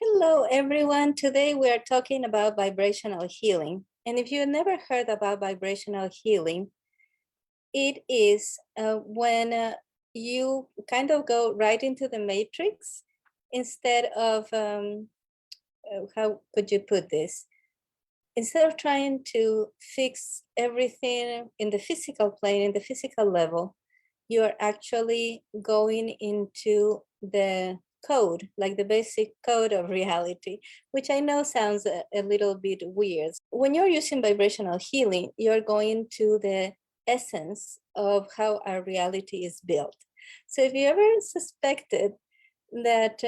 Hello, everyone. Today we are talking about vibrational healing. And if you've never heard about vibrational healing, it is when you kind of go right into the matrix instead of, how could you put this? Instead of trying to fix everything in the physical plane, in the physical level, you're actually going into the code, like the basic code of reality, which I know sounds a little bit weird. When you're using vibrational healing, you're going to the essence of how our reality is built. So if you ever suspected that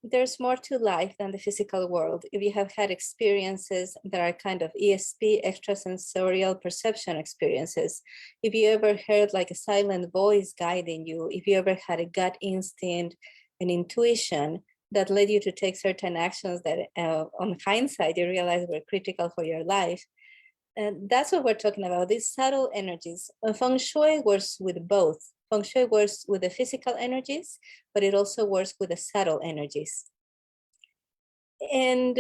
there's more to life than the physical world, if you have had experiences that are kind of ESP, extrasensorial perception experiences, if you ever heard like a silent voice guiding you, if you ever had a gut instinct, an intuition that led you to take certain actions that on hindsight you realize were critical for your life, and that's what we're talking about, these subtle energies. Feng Shui works with both. Feng Shui works with the physical energies, but it also works with the subtle energies. And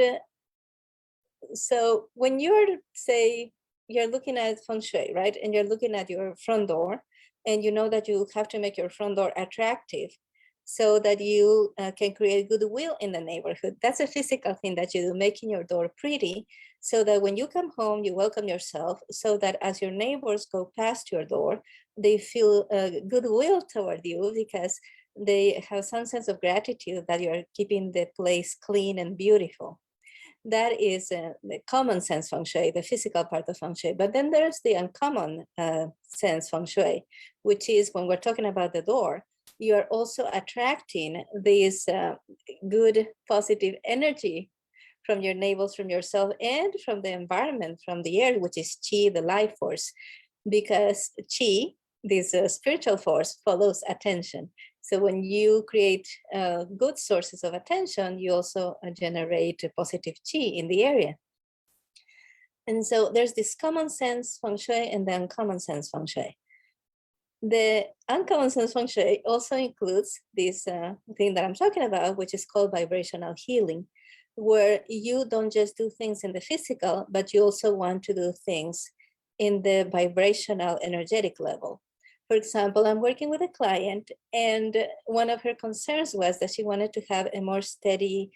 so when you're, say, you're looking at Feng Shui, right? And you're looking at your front door, and you know that you have to make your front door attractive so that you can create goodwill in the neighborhood. That's a physical thing that you do, making your door pretty, so that when you come home, you welcome yourself, so that as your neighbors go past your door, they feel goodwill toward you because they have some sense of gratitude that you're keeping the place clean and beautiful. That is the common sense Feng Shui, the physical part of Feng Shui. But then there's the uncommon sense Feng Shui, which is when we're talking about the door, you are also attracting this good, positive energy from your neighbors, from yourself, and from the environment, from the air, which is Qi, the life force. Because Qi, this spiritual force, follows attention. So when you create good sources of attention, you also generate a positive Qi in the area. And so there's this common sense Feng Shui and the uncommon sense Feng Shui. The uncommon sense Feng Shui also includes this thing that I'm talking about, which is called vibrational healing, where you don't just do things in the physical, but you also want to do things in the vibrational energetic level. For example, I'm working with a client, and one of her concerns was that she wanted to have a more steady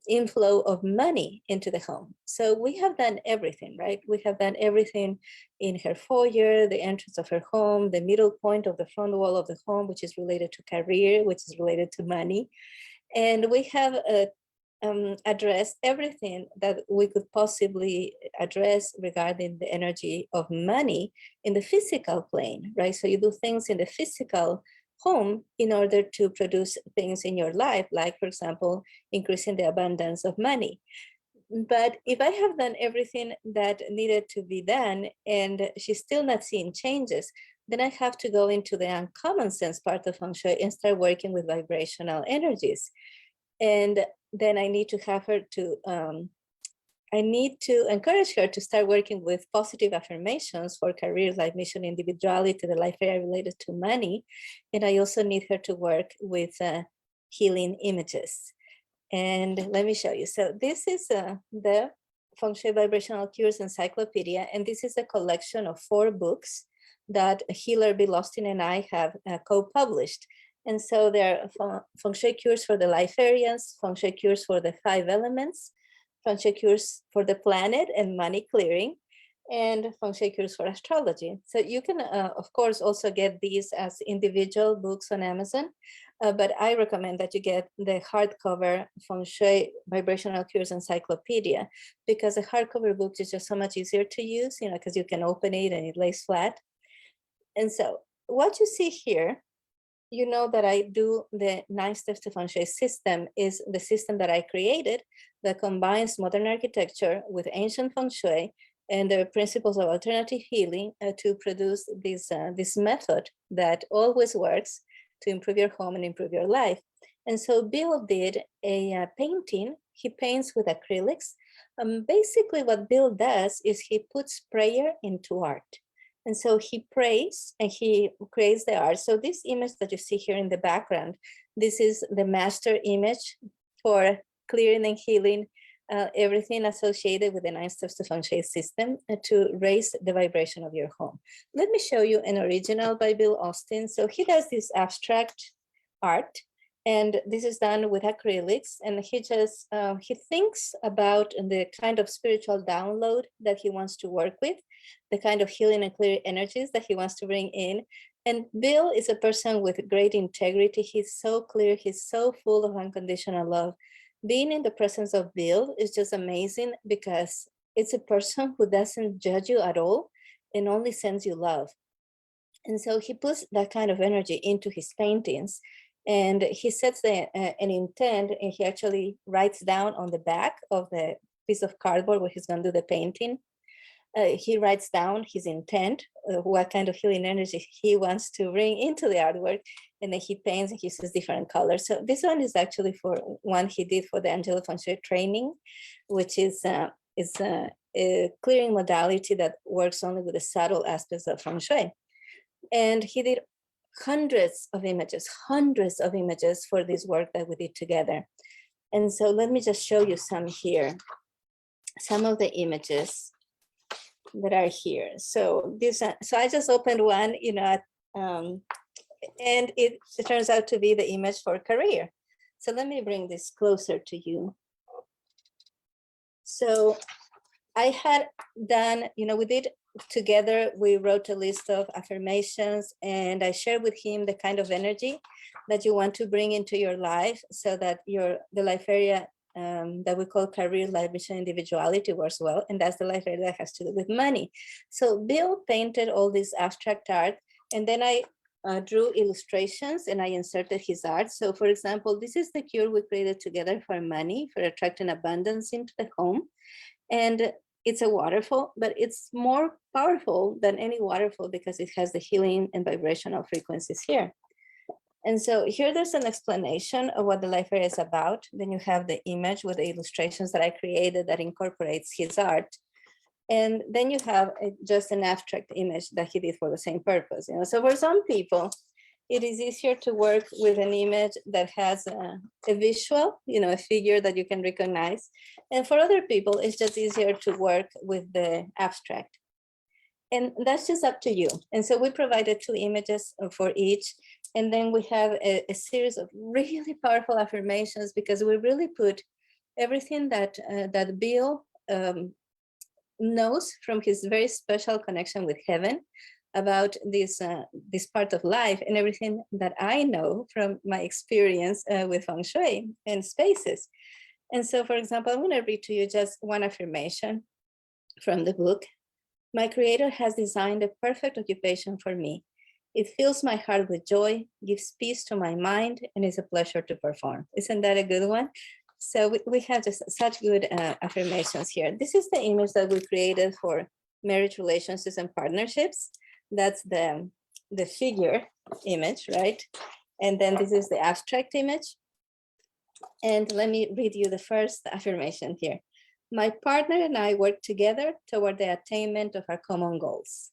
inflow of money into the home. So we have done everything, right? We have done everything in her foyer, the entrance of her home, the middle point of the front wall of the home, which is related to career, which is related to money. And we have addressed everything that we could possibly address regarding the energy of money in the physical plane, right? So you do things in the physical home in order to produce things in your life, like, for example, increasing the abundance of money. But if I have done everything that needed to be done and she's still not seeing changes, then I have to go into the uncommon sense part of Feng Shui and start working with vibrational energies. And then I need to have her to, I need to encourage her to start working with positive affirmations for career, life, mission, individuality, the life area related to money. And I also need her to work with healing images. And let me show you. So this is the Feng Shui Vibrational Cures Encyclopedia. And this is a collection of 4 books that Healer B. Lostin and I have co-published. And so there are Feng Shui cures for the life areas, Feng Shui cures for the 5 elements, Feng Shui cures for the planet and money clearing, and Feng Shui cures for astrology. So you can, of course, also get these as individual books on Amazon, but I recommend that you get the hardcover Feng Shui Vibrational Cures Encyclopedia, because the hardcover book is just so much easier to use, because you can open it and it lays flat. And so what you see here, you know that I do the 9 steps to Feng Shui system, is the system that I created that combines modern architecture with ancient Feng Shui and the principles of alternative healing to produce this method that always works to improve your home and improve your life. And so Bill did a painting. He paints with acrylics. Basically what Bill does is he puts prayer into art. And so he prays and he creates the art. So this image that you see here in the background, this is the master image for clearing and healing everything associated with the 9 steps to Feng Shui system to raise the vibration of your home. Let me show you an original by Bill Austin. So he does this abstract art, and this is done with acrylics, and he just he thinks about the kind of spiritual download that he wants to work with, the kind of healing and clear energies that he wants to bring in. And Bill is a person with great integrity. He's so clear, he's so full of unconditional love. Being in the presence of Bill is just amazing because it's a person who doesn't judge you at all and only sends you love. And so he puts that kind of energy into his paintings, and he sets an intent, and he actually writes down on the back of the piece of cardboard where he's going to do the painting. He writes down his intent, what kind of healing energy he wants to bring into the artwork, and then he paints and he uses different colors. So this one is actually for one he did for the Angelic Feng Shui training, which is a clearing modality that works only with the subtle aspects of Feng Shui. And he did hundreds of images for this work that we did together. And so let me just show you some here, some of the images that are here. So this, so I just opened one, and it turns out to be the image for career. So let me bring this closer to you. So I had done, we did together, we wrote a list of affirmations, and I shared with him the kind of energy that you want to bring into your life so that the life area that we call career, life, mission, individuality works well. And that's the life area that has to do with money. So Bill painted all this abstract art, and then I drew illustrations and I inserted his art. So for example, this is the cure we created together for money, for attracting abundance into the home. And it's a waterfall, but it's more powerful than any waterfall because it has the healing and vibrational frequencies here. And so here there's an explanation of what the life area is about. Then you have the image with the illustrations that I created that incorporates his art. And then you have just an abstract image that he did for the same purpose. So for some people, it is easier to work with an image that has a visual, a figure that you can recognize. And for other people, it's just easier to work with the abstract. And that's just up to you. And so we provided 2 images for each. And then we have a series of really powerful affirmations because we really put everything that Bill knows from his very special connection with heaven about this part of life, and everything that I know from my experience with Feng Shui and spaces. And so, for example, I'm going to read to you just one affirmation from the book. My Creator has designed a perfect occupation for me. It fills my heart with joy, gives peace to my mind, and is a pleasure to perform. Isn't that a good one? So we have just such good affirmations here. This is the image that we created for marriage, relationships, and partnerships. That's the figure image, right? And then this is the abstract image. And let me read you the first affirmation here. My partner and I work together toward the attainment of our common goals.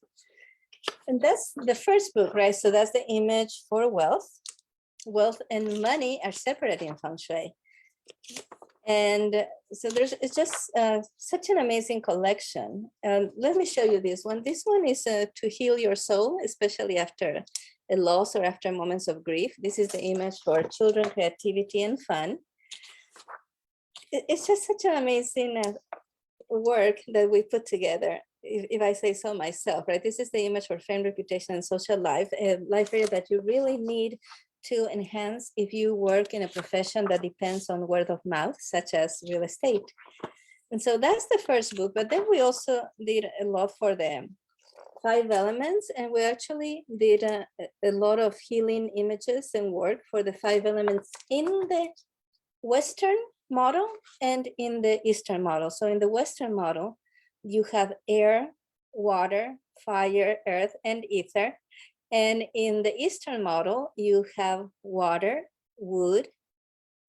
And that's the first book, right? So that's the image for wealth. Wealth and money are separate in Feng Shui. And so it's just such an amazing collection. Let me show you this one. This one is to heal your soul, especially after a loss or after moments of grief. This is the image for children, creativity, and fun. It's just such an amazing work that we put together, if I say so myself, right? This is the image for fame, reputation, and social life, a life area that you really need to enhance if you work in a profession that depends on word of mouth, such as real estate. And so that's the first book, but then we also did a lot for the 5 elements, and we actually did a lot of healing images and work for the 5 elements in the Western model and in the Eastern model. So in the Western model, you have air, water, fire, earth, and ether. And in the Eastern model, you have water, wood,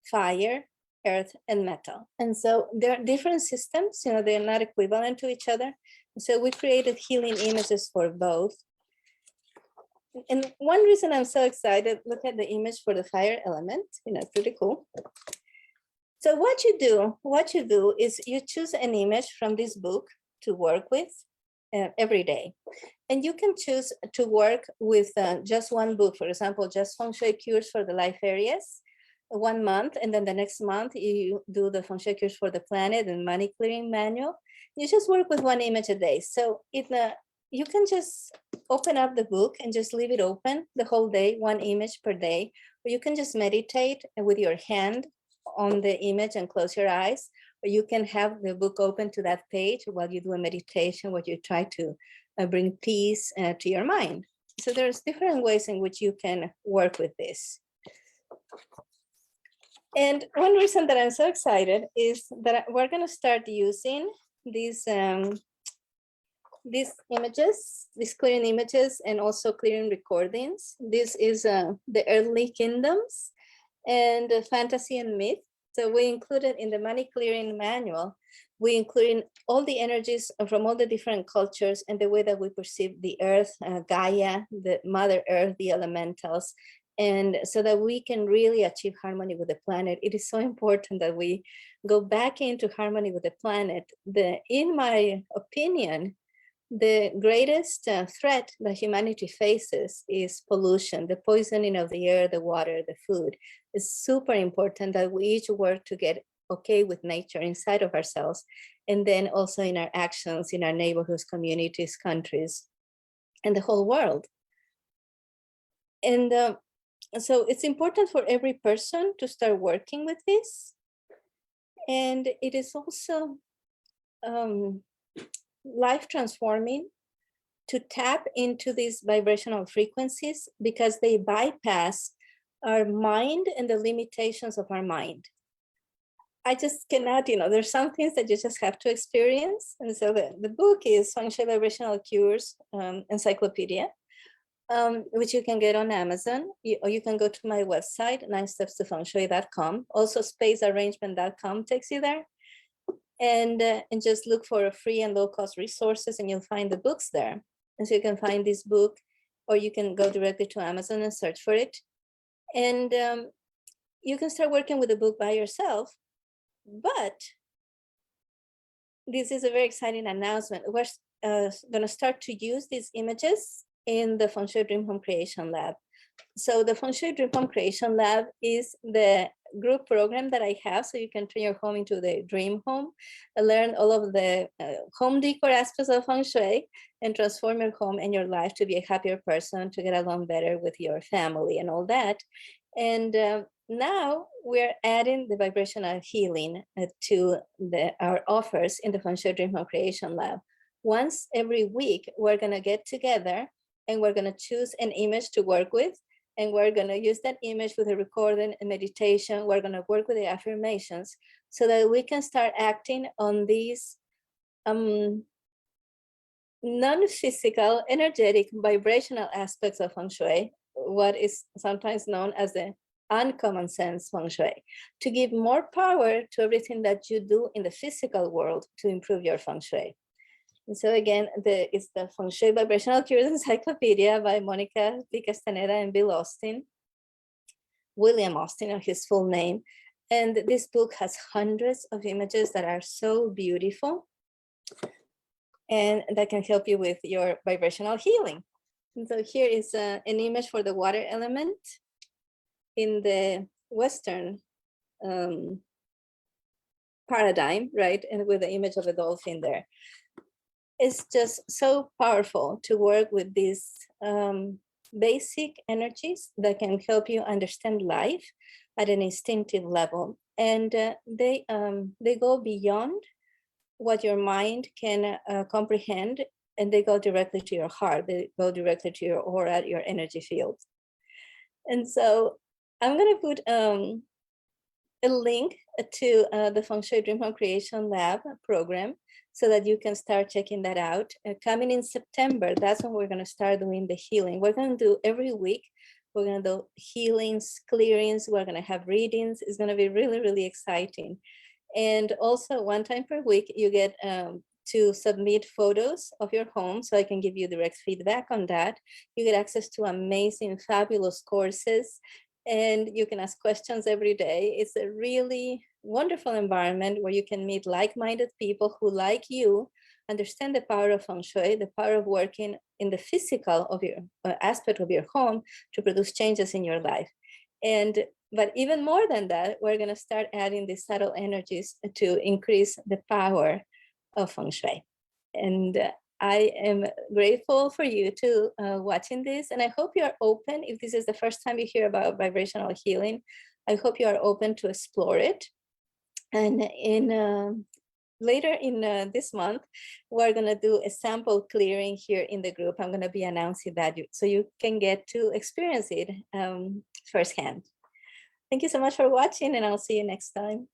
fire, earth, and metal. And so there are different systems, they're not equivalent to each other. So we created healing images for both. And one reason I'm so excited, look at the image for the fire element, pretty cool. So what you do is you choose an image from this book to work with every day. And you can choose to work with just one book, for example, just Feng Shui Cures for the Life Areas, 1 month, and then the next month you do the Feng Shui Cures for the Planet and Money Clearing Manual. You just work with one image a day. So you can just open up the book and just leave it open the whole day, one image per day, or you can just meditate with your hand on the image and close your eyes, or you can have the book open to that page while you do a meditation where you try to bring peace to your mind. So there's different ways in which you can work with this. And one reason that I'm so excited is that we're going to start using these images, these clearing images, and also clearing recordings. This is the earthly kingdoms and fantasy and myth. So we included in the money clearing manual, we included all the energies from all the different cultures and the way that we perceive the earth, Gaia, the Mother Earth, the elementals, and so that we can really achieve harmony with the planet. It is so important that we go back into harmony with the planet. In my opinion, the greatest threat that humanity faces is pollution, the poisoning of the air, the water, the food. It's super important that we each work to get okay with nature inside of ourselves, and then also in our actions, in our neighborhoods, communities, countries, and the whole world. And so it's important for every person to start working with this. And it is also life transforming to tap into these vibrational frequencies because they bypass our mind and the limitations of our mind. I just cannot, there's some things that you just have to experience. And so the book is Feng Shui Vibrational Cures Encyclopedia, which you can get on Amazon, or you can go to my website, 9stepstofengshui.com. Also spacearrangement.com takes you there. And just look for free and low-cost resources, and you'll find the books there. And so you can find this book, or you can go directly to Amazon and search for it. And you can start working with the book by yourself. But this is a very exciting announcement. We're going to start to use these images in the Feng Shui Dream Home Creation Lab. So the Feng Shui Dream Home Creation Lab is the group program that I have, so you can turn your home into the dream home, learn all of the home decor aspects of Feng Shui, and transform your home and your life to be a happier person, to get along better with your family and all that. And now we're adding the vibrational healing to our offers in the Feng Shui Dream Home Creation Lab. Once every week, we're going to get together and we're going to choose an image to work with. And we're going to use that image with a recording and meditation. We're going to work with the affirmations so that we can start acting on these non-physical, energetic, vibrational aspects of Feng Shui, what is sometimes known as the uncommon sense Feng Shui, to give more power to everything that you do in the physical world to improve your Feng Shui. And so again, it's the Feng Shui Vibrational Cures Encyclopedia by Monica P. Castaneda and William Austin, or his full name. And this book has hundreds of images that are so beautiful and that can help you with your vibrational healing. And so here is an image for the water element in the Western paradigm, right? And with the image of a dolphin there. It's just so powerful to work with these basic energies that can help you understand life at an instinctive level. And they go beyond what your mind can comprehend, and they go directly to your heart. They go directly to your aura, your energy field. And so I'm going to put a link to the Feng Shui Dream Home Creation Lab program so that you can start checking that out. Coming in September, that's when we're going to start doing the healing. We're going to do every week. We're going to do healings, clearings. We're going to have readings. It's going to be really, really exciting. And also one time per week, you get to submit photos of your home so I can give you direct feedback on that. You get access to amazing, fabulous courses, and you can ask questions every day. It's a really wonderful environment where you can meet like-minded people who, like you, understand the power of Feng Shui, the power of working in the physical of your aspect of your home to produce changes in your life. But even more than that, we're going to start adding these subtle energies to increase the power of Feng Shui. And I am grateful for you to watching this, and I hope you are open. If this is the first time you hear about vibrational healing, I hope you are open to explore it. And later in this month, we're going to do a sample clearing here in the group. I'm going to be announcing that so you can get to experience it firsthand. Thank you so much for watching, and I'll see you next time.